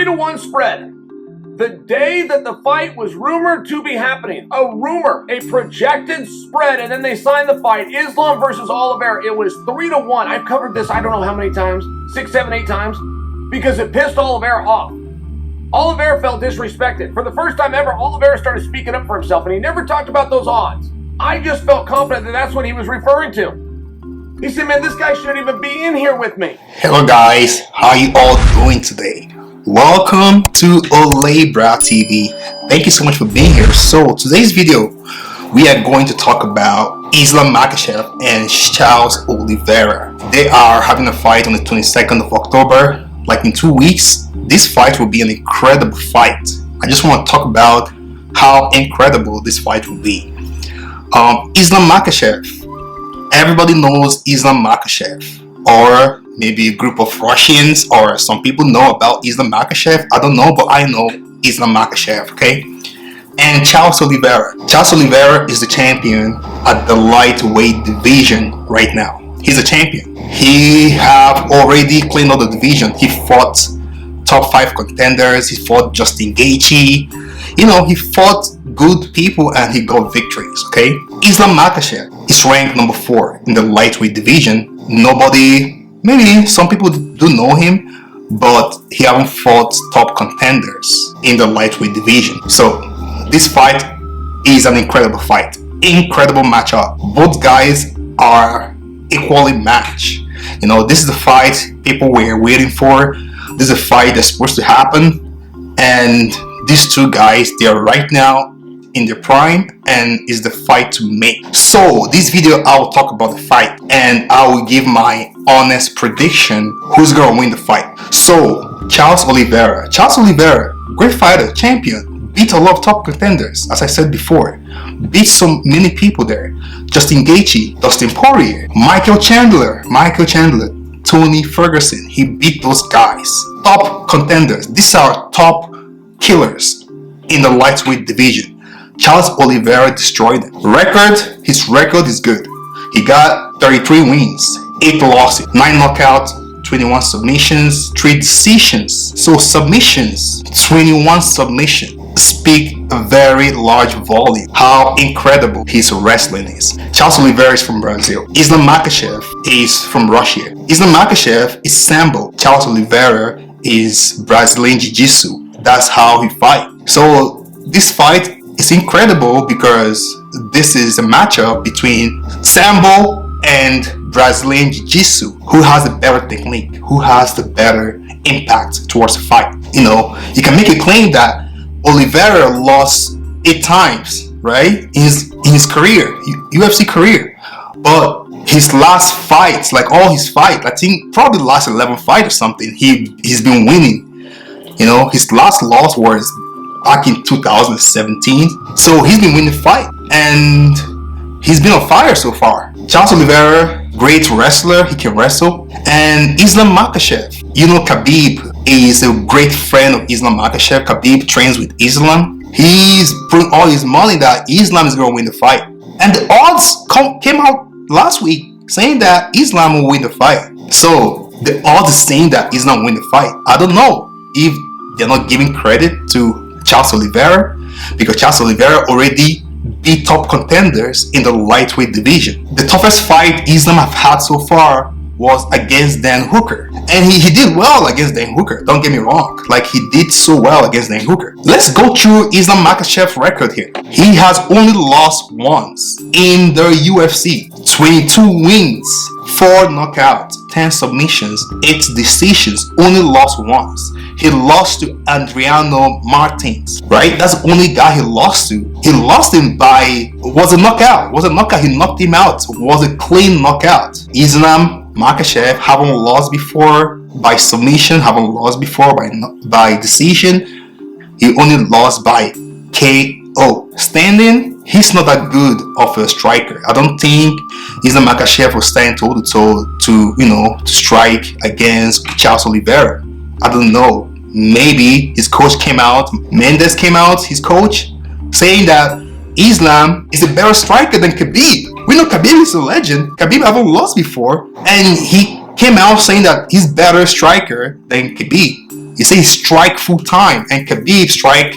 3-1 spread. The day that the fight was rumored to be happening, a rumor, a projected spread, and then they signed the fight, Islam versus Oliveira. It was 3-1. I've covered this I don't know how many times, 6, 7, 8 times, because it pissed Oliveira off. Oliveira felt disrespected. For the first time ever, Oliveira started speaking up for himself, and he never talked about those odds. I just felt confident that that's what he was referring to. He said, man, this guy shouldn't even be in here with me. Hello guys, how you all doing today? Welcome to Oliveira TV. Thank you so much for being here. So today's video, we are going to talk about Islam Makhachev and Charles Oliveira. They are having a fight on the 22nd of October, like in 2 weeks. This fight will be an incredible fight. I just want to talk about how incredible this fight will be. Islam Makhachev. Everybody knows Islam Makhachev, or maybe a group of Russians, or some people know about Islam Makhachev. I don't know, but I know Islam Makhachev, okay? And Charles Oliveira. Charles Oliveira is the champion at the lightweight division right now. He's a champion. He have already cleaned up the division. He fought top 5 contenders. He fought Justin Gaethje. You know, he fought good people and he got victories, okay? Islam Makhachev is ranked number 4 in the lightweight division. Nobody, maybe some people do know him, but he haven't fought top contenders in the lightweight division. So this fight is an incredible fight, incredible matchup. Both guys are equally matched. You know, this is the fight people were waiting for. This is a fight that's supposed to happen, and these two guys, they are right now in their prime, and is the fight to make. So this video, I will talk about the fight and I will give my honest prediction who's gonna win the fight. So Charles Oliveira, great fighter, champion, beat a lot of top contenders, as I said before, beat so many people there. Justin Gaethje, Dustin Poirier, Michael Chandler, Tony Ferguson. He beat those guys, top contenders. These are top killers in the lightweight division. Charles Oliveira destroyed them. His record is good. He got 33 wins, 8 losses, 9 knockouts, 21 submissions, 3 decisions. So submissions, 21 submissions, speak a very large volume how incredible his wrestling is. Charles Oliveira is from Brazil. Islam Makhachev is from Russia. Islam Makhachev is Sambo. Charles Oliveira is Brazilian Jiu-Jitsu. That's how he fights. So this fight is incredible because this is a matchup between Sambo and Brazilian Jiu-Jitsu. Who has the better technique? Who has the better impact towards the fight? You know, you can make a claim that Oliveira lost 8 times, right? In his career, UFC career. But his last fights, like all his fights, I think probably the last 11 fights or something, he's been winning. You know, his last loss was back in 2017. So he's been winning fight and he's been on fire so far. Charles Oliveira, great wrestler, he can wrestle. And Islam Makhachev, you know, Khabib is a great friend of Islam Makhachev. Khabib trains with Islam. He's putting all his money that Islam is going to win the fight. And the odds came out last week saying that Islam will win the fight. So the odds is saying that Islam will win the fight. I don't know if they're not giving credit to Charles Oliveira, because Charles Oliveira already beat top contenders in the lightweight division. The toughest fight Islam have had so far was against Dan Hooker, and he did well against Dan Hooker, don't get me wrong, like he did so well against Dan Hooker. Let's go through Islam Makhachev's record here. He has only lost once in the UFC. 22 wins, 4 knockouts, 10 submissions, 8 decisions, only lost once. He lost to Adriano Martins, right? That's the only guy he lost to. He lost him by, was a knockout. He knocked him out. Was a clean knockout. Islam Makhachev haven't lost before by submission, haven't lost before by decision. He only lost by KO. Standing, he's not that good of a striker. I don't think Islam Makhachev will stand toe-to-toe to strike against Charles Oliveira. I don't know. Maybe his coach came out, Mendes came out, his coach, saying that Islam is a better striker than Khabib. We know Khabib is a legend. Khabib haven't lost before, and he came out saying that he's better striker than Khabib. He says he strike full time and Khabib strike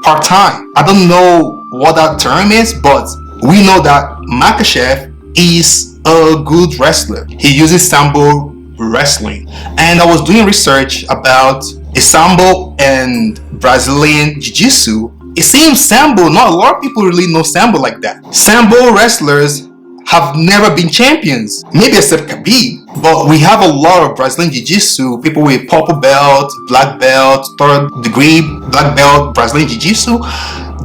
part time. I don't know what that term is, but we know that Makhachev is a good wrestler. He uses sambo wrestling, and I was doing research about sambo and Brazilian jiu-jitsu. It seems sambo, not a lot of people really know sambo like that. Sambo wrestlers have never been champions, maybe except Khabib. But we have a lot of Brazilian Jiu-Jitsu, people with purple belt, black belt, third degree black belt Brazilian Jiu-Jitsu.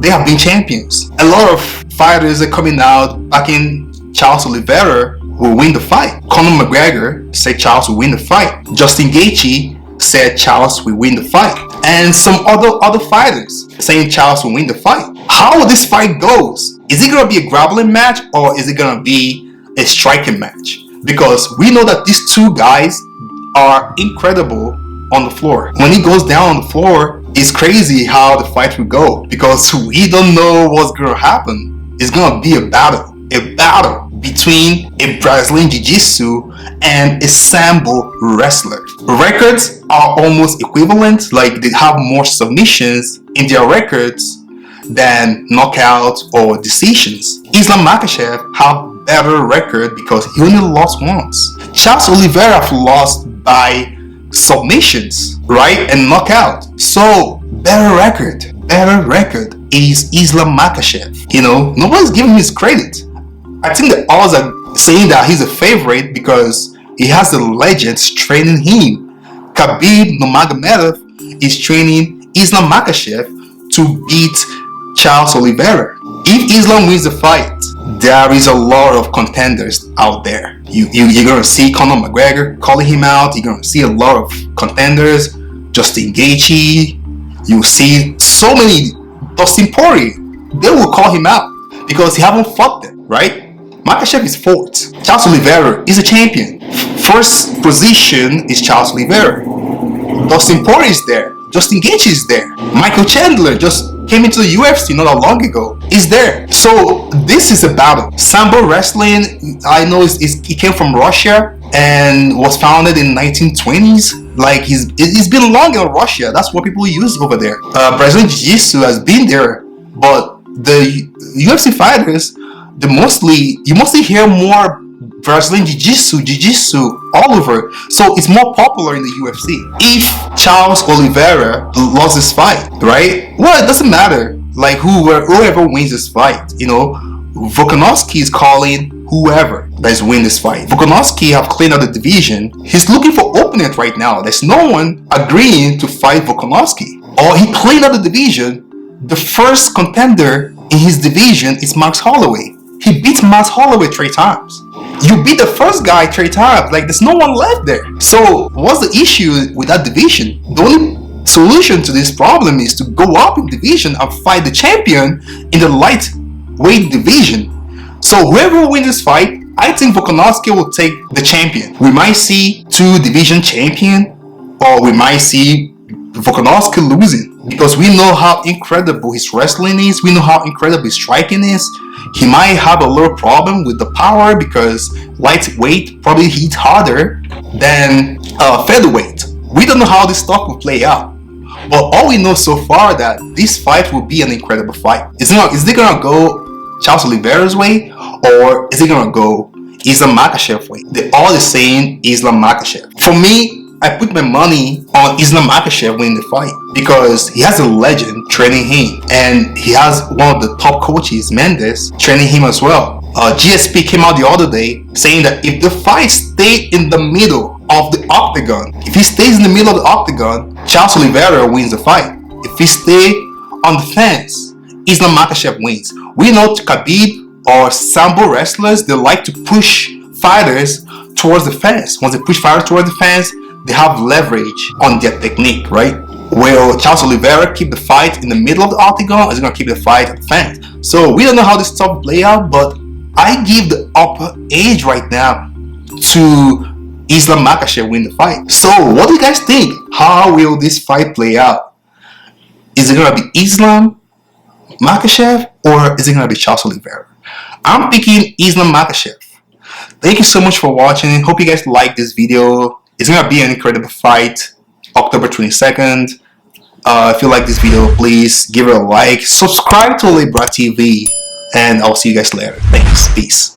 They have been champions. A lot of fighters are coming out backing Charles Oliveira will win the fight. Conor McGregor said Charles will win the fight. Justin Gaethje said Charles will win the fight. And some other fighters saying Charles will win the fight. How this fight goes? Is it going to be a grappling match or is it going to be a striking match? Because we know that these two guys are incredible on the floor. When he goes down on the floor, it's crazy how the fight will go because we don't know what's going to happen. It's going to be a battle between a Brazilian Jiu-Jitsu and a Sambo wrestler. Records are almost equivalent, like they have more submissions in their records than knockouts or decisions. Islam Makhachev have better record because he only lost once. Charles Oliveira have lost by submissions, right, and knockout. So better record is Islam Makhachev. You know, nobody's giving him his credit. I think the odds are saying that he's a favorite because he has the legends training him. Khabib Nurmagomedov is training Islam Makhachev to beat Charles Oliveira. If Islam wins the fight, there is a lot of contenders out there. You're going to see Conor McGregor calling him out. You're going to see a lot of contenders. Justin Gaethje. You see so many. Dustin Poirier. They will call him out because he haven't fought them, right? Makhachev is fourth. Charles Oliveira is a champion. First position is Charles Oliveira. Dustin Poirier is there. Justin Gaethje is there. Michael Chandler just came into the UFC not that long ago. Is there. So this is a battle. Sambo wrestling, I know it came from Russia and was founded in 1920s. Like it's been long in Russia. That's what people use over there. Brazilian Jiu-Jitsu has been there, but the UFC fighters, you mostly hear more Brazilian Jiu-Jitsu all over. So it's more popular in the UFC. If Charles Oliveira lost this fight, right? Well, it doesn't matter. Like whoever wins this fight, you know, Volkanovski is calling whoever that's win this fight. Volkanovski have cleaned out the division. He's looking for opponent right now. There's no one agreeing to fight Volkanovski. Or he cleaned out the division. The first contender in his division is Max Holloway. He beat Max Holloway 3 times. You beat the first guy 3 times. Like there's no one left there. So what's the issue with that division? The only solution to this problem is to go up in division and fight the champion in the lightweight division. So whoever wins this fight, I think Volkanovski will take the champion. We might see 2 division champion, or we might see Volkanovski losing. Because we know how incredible his wrestling is. We know how incredible his striking is. He might have a little problem with the power because lightweight probably hits harder than featherweight. We don't know how this stuff will play out. But all we know so far that this fight will be an incredible fight. Is it gonna go Charles Oliveira's way or is it gonna go Islam Makhachev way? They're all saying Islam Makhachev. For me, I put my money on Islam Makhachev winning the fight because he has a legend training him and he has one of the top coaches, Mendes, training him as well. GSP came out the other day saying that if the fight stayed in the middle of the octagon, if he stays in the middle of the octagon, Charles Oliveira wins the fight. If he stays on the fence, Islam Makhachev wins. We know Khabib or Sambo wrestlers, they like to push fighters towards the fence. Once they push fighters towards the fence, they have leverage on their technique, right? Will Charles Oliveira keep the fight in the middle of the octagon or is he going to keep the fight at the fence? So we don't know how this stuff will play out, but I give the upper edge right now to Islam Makhachev win the fight. So what do you guys think? How will this fight play out? Is it going to be Islam Makhachev or is it going to be Charles Oliveira? I'm picking Islam Makhachev. Thank you so much for watching. Hope you guys like this video. It's gonna be an incredible fight. October 22nd. If you like this video, please give it a like, subscribe to Oliveira TV, and I'll see you guys later. Thanks. Peace.